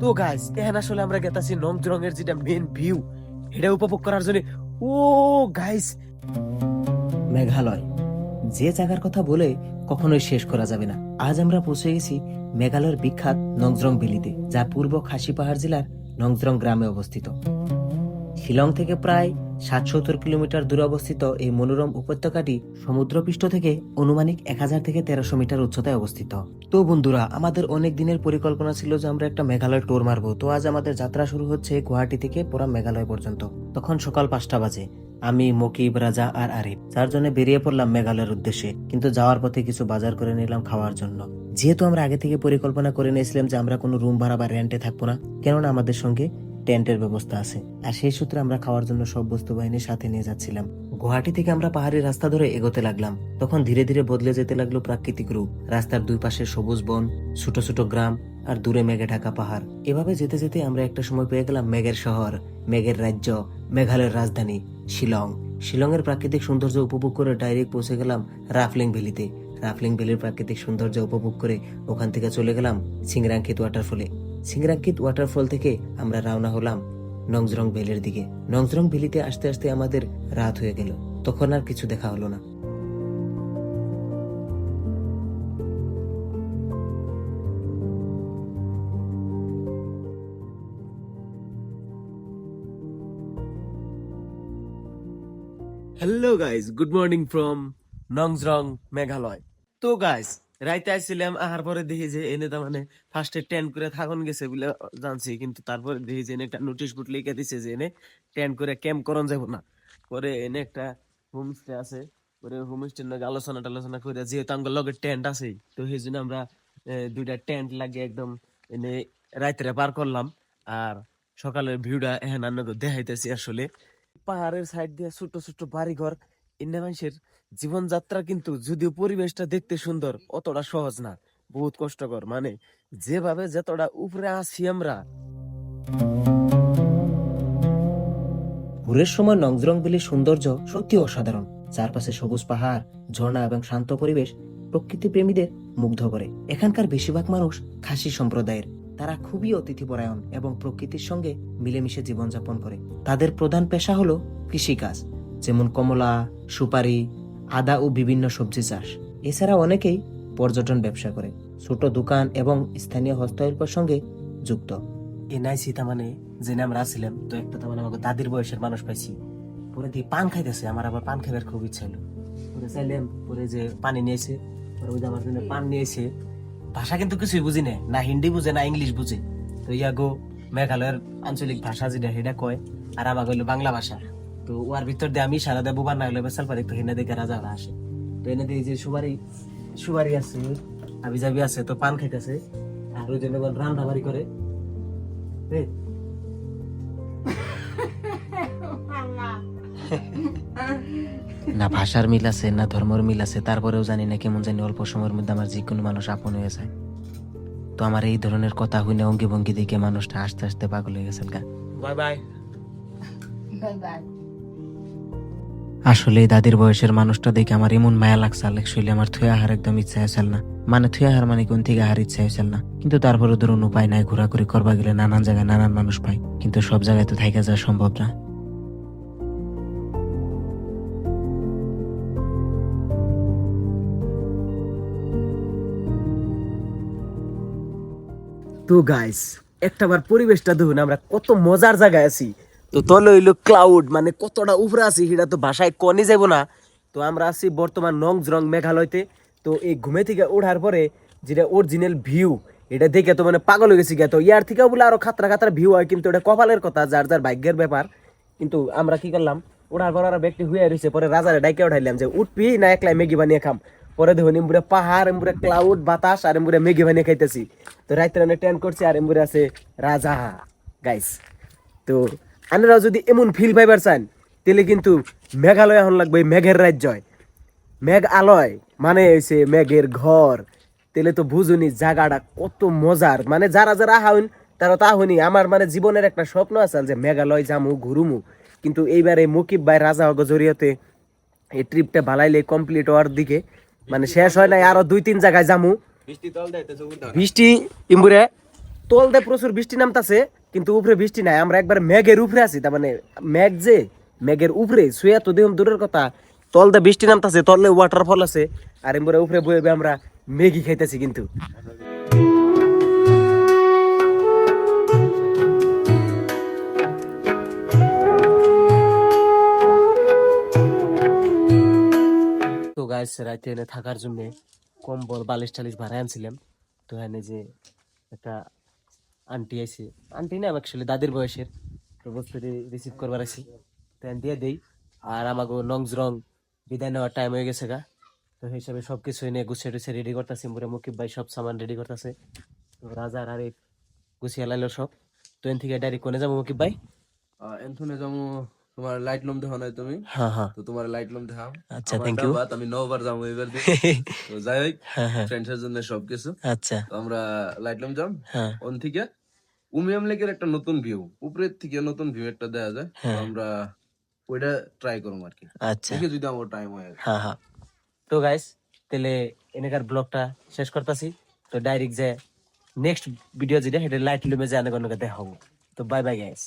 তো গাইস এখন আসলে আমরা গেতাছি নংজরঙের যেটা মেন ভিউ এটা উপভোগ করার জন্য। ও গাইস, মেঘালয় যে জায়গার কথা বলে কখনোই শেষ করা যাবে না। আজ আমরা পৌঁছে গেছি মেঘালয়ের বিখ্যাত নংজরং ভ্যালিতে, যা পূর্ব খাসি পাহাড় জেলার নংজরং গ্রামে অবস্থিত। শিলং থেকে প্রায় ৭৭০ কিলোমিটার দূরে অবস্থিত এই মনোরম উপত্যকাটি সমুদ্রপৃষ্ঠ থেকে আনুমানিক ১০০০ থেকে ১৩০০ মিটার উচ্চতায় অবস্থিত। তো বন্ধুরা, আমাদের অনেক দিনের পরিকল্পনা ছিল যে আমরা একটা মেঘালয় ট্যুর মারবো। তো আজ আমাদের যাত্রা শুরু হচ্ছে গুয়াহাটি থেকে পুরা মেঘালয় পর্যন্ত। তখন সকাল ৫টা বাজে। আমি, মকিব, রাজা আর আরিফ চারজনে বেরিয়ে পড়লাম মেঘালয়ের উদ্দেশ্যে। কিন্তু যাওয়ার পথে কিছু বাজার করে নিলাম খাওয়ার জন্য। যেহেতু আমরা আগে থেকে পরিকল্পনা করে নিয়েছিলাম যে আমরা কোনো রুম ভাড়া বা রেন্টে থাকবো না, কেননা আমাদের সঙ্গে টেন্টের ব্যবস্থা আছে। আর সেই সূত্রে আমরা খাওয়ার জন্য সব বস্তু বাহিনীর সাথে নিয়ে যাচ্ছিলাম। গুয়াহাটি থেকে আমরা পাহাড়ি রাস্তা ধরে এগোতে লাগলাম। তখন ধীরে ধীরে বদলে যেতে লাগলো প্রাকৃতিক রূপ। রাস্তার দুই পাশে সবুজ বন, ছোট ছোট গ্রাম আর দূরে মেঘে ঢাকা পাহাড়। এভাবে যেতে যেতে আমরা একটা সময় পেয়ে গেলাম মেঘের শহর, মেঘের রাজ্য, মেঘালয়ের রাজধানী শিলং। শিলংয়ের প্রাকৃতিক সৌন্দর্য উপভোগ করে ডাইরেক্ট পৌঁছে গেলাম রাফলিং ভ্যালিতে। রাফলিং ভ্যালির প্রাকৃতিক সৌন্দর্য উপভোগ করে ওখান থেকে চলে গেলাম সিংরাংকিত ওয়াটারফলে। সিংরাংকিত ওয়াটারফল থেকে আমরা রওনা হলাম নংজরং ভ্যালির দিকে। নংজরং ভ্যালিতে আসতে আসতে আমাদের রাত হয়ে গেল। তখন আর কিছু দেখা হলো না। Hello guys, good morning from Nongjrong Meghalaya. তো গাইস, রাইতে আসছিলাম, আহার পরে দেখি যে এনে তার মানে ফার্স্টে টেন্ট করে থাকুন গেছে বলে জানছি, কিন্তু তারপরে দেখি যে এনে একটা নোটিশ বোর্ড লিখে দিছে যে এনে টেন্ট করে ক্যাম্প করন যাব না। পরে এনে একটা হোমস্টে আছে, পরে হোমস্টে নাকি আলোচনা টালোচনা করে যেহেতু আমার লগে টেন্ট আছে, তো সেই জন্য আমরা দুইটা টেন্ট লাগিয়ে একদম এনে রাত্রে পার করলাম। আর সকালের ভিউটা এখন আপনাকে দেখাইতেছি। আসলে পাহাড়ের সাইড দিয়ে ছোট ছোট বাড়িঘর, ইন্ডিয়া মানুষের জীবনযাত্রা কিন্তু যদিও পরিবেশটা দেখতে সুন্দর, অতটা সহজ না, বহুত কষ্টকর। মানে যেভাবে যতটা উপরে আছি আমরা। ভোরের সময় নংজরং ভ্যালির সৌন্দর্য সত্যি অসাধারণ। চারপাশে সবুজ পাহাড়, ঝর্ণা এবং শান্ত পরিবেশ প্রকৃতি প্রেমীদের মুগ্ধ করে। এখানকার বেশিরভাগ মানুষ খাসি সম্প্রদায়ের। তারা খুবই অতিথিপরায়ণ এবং প্রকৃতির সঙ্গে মিলেমিশে জীবনযাপন করে। তাদের প্রধান পেশা হলো কৃষিকাজ, যেমন কমলা, সুপারি, আদা ও বিভিন্ন সবজি চাষ। এছাড়া অনেকেই পর্যটন ব্যবসা করে, ছোট দোকান এবং স্থানীয় হস্তশিল্পের সঙ্গে যুক্ত। এনআইসি তার মানে যে আমরা আসছিলাম, তো একটা তার মানে আমাকে দাদির বয়সের মানুষ পাইছি। পরে দিয়ে পান খাইতেছে, আমার আবার পান খাইবার খুব ইচ্ছা হলো। পরে চাইলাম, পরে যে পানি নিয়েছে, পরে ওই যে আমার জন্য পান নিয়েছে। ভাষা কিন্তু কিছুই বুঝি না হিন্দি বুঝে না ইংলিশ বুঝে। তো ইয়াগো মেঘালয়ের আঞ্চলিক ভাষা যেটা সেটা কয়, আর আমার হইলো বাংলা ভাষা। তো ওর ভিতর দিয়ে আমি সারা দেবো বান্না হলে বেসাল পারি, তো হেনা দেখে রাজারা আসে। তো এনে দিয়ে যে সুবারি আছে, আবি জাবি আছে, তো পান খাইতেছে। আর ওই জন্য রান্না বাড়ি করে। না ভাষার মিল আছে, না ধর্মের মিল আছে, তারপরেও জানি না কেমন জানি অল্প সময়ের মধ্যে আমার যে কোনো মানুষ আপন হয়ে যায়। তো আমার এই ধরনের কথা হইলে অঙ্গি ভঙ্গি দেখে মানুষটা আস্তে আস্তে পাগল হয়ে গেছে। Bye bye bye bye. আসলে দাদির বয়সের মানুষটা দেখে আমার এমন মায়া লাগছে, অ্যাকচুয়ালি আমার থুয়ে আহার একদম ইচ্ছা হয়েছিল না। মানে থুয়ে আহার মানে কোন থেকে আহার ইচ্ছা হয়েছিল না, কিন্তু তারপরে ধরুন উপায় নাই। ঘোরাঘুরি করবা গেলে নানান জায়গায় নানান মানুষ পাই, কিন্তু সব জায়গায় তো থাইকা যাওয়া সম্ভব না। তো গাইস, একটাবার পরিবেশটা দেখুন, আমরা কত মজার জায়গায় আছি। তো তলে হইলো ক্লাউড, মানে কতটা উপরে আছি সেটা তো ভাষায় কনে যাব না। তো আমরা আছি বর্তমান নংজরং মেঘালয়তে। তো এই ঘুমে থেকে ওঠার পরে যেটা অরিজিনাল ভিউ, এটা দেখে তো মানে পাগল হয়ে গেছি। তো ইয়ার থেকে বলে আরো খাতরা খাতরা ভিউ হয়, কিন্তু এটা কপালের কথা, যার যার ভাগ্যের ব্যাপার। কিন্তু আমরা কি করলাম, ওঠার পর আর ব্যক্তি হুয়ে রয়েছে। পরে রাজারে ডাইকে উঠাইলাম যে উঠবি না একলাই ম্যাগি বানিয়ে খাম। পরে দেখুন এমপুরে পাহাড়, এমপুরে ক্লাউড, বাতাস, আর এমপুরে ম্যাগি বানিয়ে খাইতেছি। তো রাইতে অনেক ট্রেন করছি, আর এমপুরে আছে রাজা গাইস। তো আপনারাও যদি এমন ফিল পাইবার চান, তাহলে কিন্তু মেঘালয় এখন লাগবে মেঘের রাজ্য। মেঘ আলয় মানে হয়েছে মেঘের ঘর। তাহলে তো বুঝুনি জায়গাটা কত মজার। মানে যারা যারা আহাউন তারা তা হইনি। আমার মানে জীবনের একটা স্বপ্ন আছে যে মেঘালয় যামু, ঘুরুমু। কিন্তু এইবারে মুকিব ভাই রাজা হগ জড়িয়তে এই ট্রিপটা বালাইলে কমপ্লিট হওয়ার দিকে, মানে শেষ হয় নাই, আরো 2-3 জায়গায় যামু। বৃষ্টি ইম্বুরে তল দিয়ে প্রচুর বৃষ্টি নামতাছে, কিন্তু উপরে বৃষ্টি নাই। আমরা একবার মেঘের উপরে আছি, তার মানে মেঘ যে মেঘের উপরে শুয়ে তো দেখুন দূরের কথা, তল দিয়ে বৃষ্টি নামতাছে, তলে ওয়াটারফল আছে, আর ইম্বুরে উপরে বয়ে বয়ে আমরা ম্যাগি খাইতেছি। কিন্তু তো গাইস রাতে এনে থাকার জন্য কম্বল বালিশ টালিশ ভাড়া আনছিলাম। তো এনে যে একটা আন্টি আইছে, আন্টি না অ্যাকচুয়ালি দাদির বয়সের, তো বস্তু রিসিভ করবার আছি, তো এনে দিয়ে দেই। আর আমাকে নংজরং বিদায় নেওয়ার টাইম হয়ে গেছে গা, তো সেই হিসাবে সবকিছু এনে গুছিয়ে টুছিয়ে রেডি করতেছি। মুরে মুকিব ভাই সব সামান রেডি করতেছে, তো রাজা আর আরিফ গুছিয়ে লাইলো সব। তো এন থেকে ডাইরেক্ট কোনে যাবো মুকিব ভাই? এনথুনে যাবো, তোমার লাইট লম দেখা নাই তুমি, হ্যাঁ হ্যাঁ তো তোমার লাইট লম দেখাম। আচ্ছা, আমার থ্যাংক ইউ। ডাবাত আমি 9 বার যাবো এবার দিয়ে। তো যাই হোক, হ্যাঁ হ্যাঁ ফ্রেন্ডস এর জন্য সবকিছু। আচ্ছা তো আমরা লাইট লম যাম। হ্যাঁ ওন থেকে উমিয়াম লেকের একটা নতুন ভিউ, উপরের থেকে নতুন ভিউ একটা দেখা যায়। তো হ্যাঁ আমরা ওইটা ট্রাই করবো আর কি, আচ্ছা দেখি যদি আমার টাইম হয় আর কি। হ্যাঁ হ্যাঁ। তো গাইস তাহলে এনেকার ব্লগটা শেষ করতেছি। তো ডাইরেক্ট যে নেক্সট ভিডিও যেটা সেটা লাইট লুমে যে অনেক অনেক দেখা হবো। তো বাই বাই গাইস।